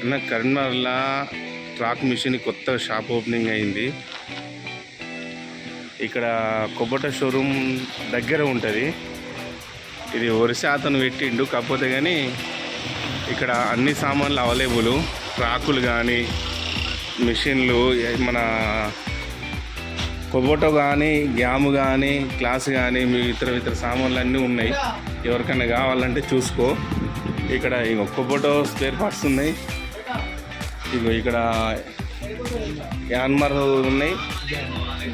అన్న కరీంనగర్లో track machine కొత్త షాప్ ఓపెనింగ్ అయింది. ఇక్కడ కొబ్బట షోరూమ్ దగ్గర ఉంటుంది. ఇది ఒరిస్సా అతను పెట్టిండు. కాకపోతే కానీ ఇక్కడ అన్ని సామాన్లు అవైలబుల్. ట్రాకులు కానీ, మిషన్లు, మన కొబ్బటో కానీ, గ్యాము కానీ, గ్లాస్ కానీ, మీ ఇతర సామాన్లు అన్నీ ఉన్నాయి. ఎవరికైనా కావాలంటే చూసుకో. ఇక్కడ ఇంకో కొబ్బటో స్పేర్ పార్ట్స్ ఉన్నాయి. ఇగో ఇక్కడ యాన్మర్ ఉన్నాయి,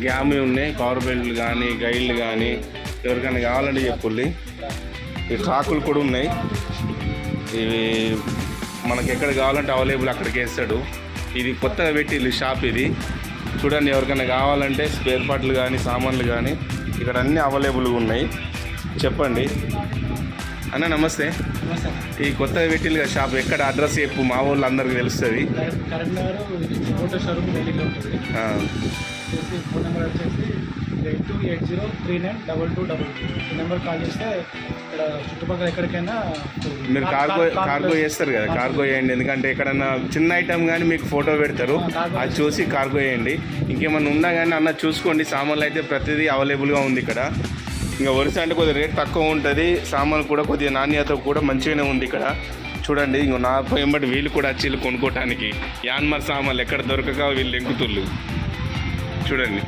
గ్యామి ఉన్నాయి, పవర్ బెల్ట్లు కానీ, గైడ్లు కానీ, ఎవరికైనా కావాలంటే చెప్పుల్లి. ఈ ట్రాకులు కూడా ఉన్నాయి. ఇవి మనకి ఎక్కడ కావాలంటే అవైలబుల్ అక్కడికి వేస్తాడు. ఇది కొత్తగా పెట్టిల్లు షాప్. ఇది చూడండి, ఎవరికైనా కావాలంటే స్పేర్ పార్ట్లు కానీ, సామాన్లు కానీ ఇక్కడ అన్నీ అవైలబుల్గా ఉన్నాయి. చెప్పండి అన్న. నమస్తే. ఈ కొత్తగా పెట్టిల్లు షాప్ ఎక్కడ? అడ్రస్ చెప్పు, మా వాళ్ళు అందరికి తెలుస్తుంది. ఫోన్ నెంబర్ వచ్చేసి 8280392222. ఈ నెంబర్ కాల్ చేస్తే ఇక్కడ చుట్టుపక్కల ఎక్కడికైనా మీరు కార్గో చేస్తారు కదా, కార్గో చేయండి. ఎందుకంటే ఎక్కడన్నా చిన్న ఐటమ్ కానీ మీకు ఫోటో పెడతారు, అది చూసి కార్గో చేయండి. ఇంకేమన్నా ఉందా కానీ అన్న చూసుకోండి. సామాన్లు అయితే ప్రతిదీ అవైలబుల్గా ఉంది ఇక్కడ. ఇంకా ఒరిస్సా అంటే కొద్దిగా రేట్ తక్కువ ఉంటుంది. సామాన్లు కూడా కొద్దిగా నాణ్యత కూడా మంచిగానే ఉంది ఇక్కడ. చూడండి, ఇంకో నా ఎంబటి వీళ్ళు కూడా వచ్చి కొనుక్కోవటానికి యాన్మర్ సామాన్లు ఎక్కడ దొరకక వీళ్ళు ఎంకుతుళ్ళు. చూడండి.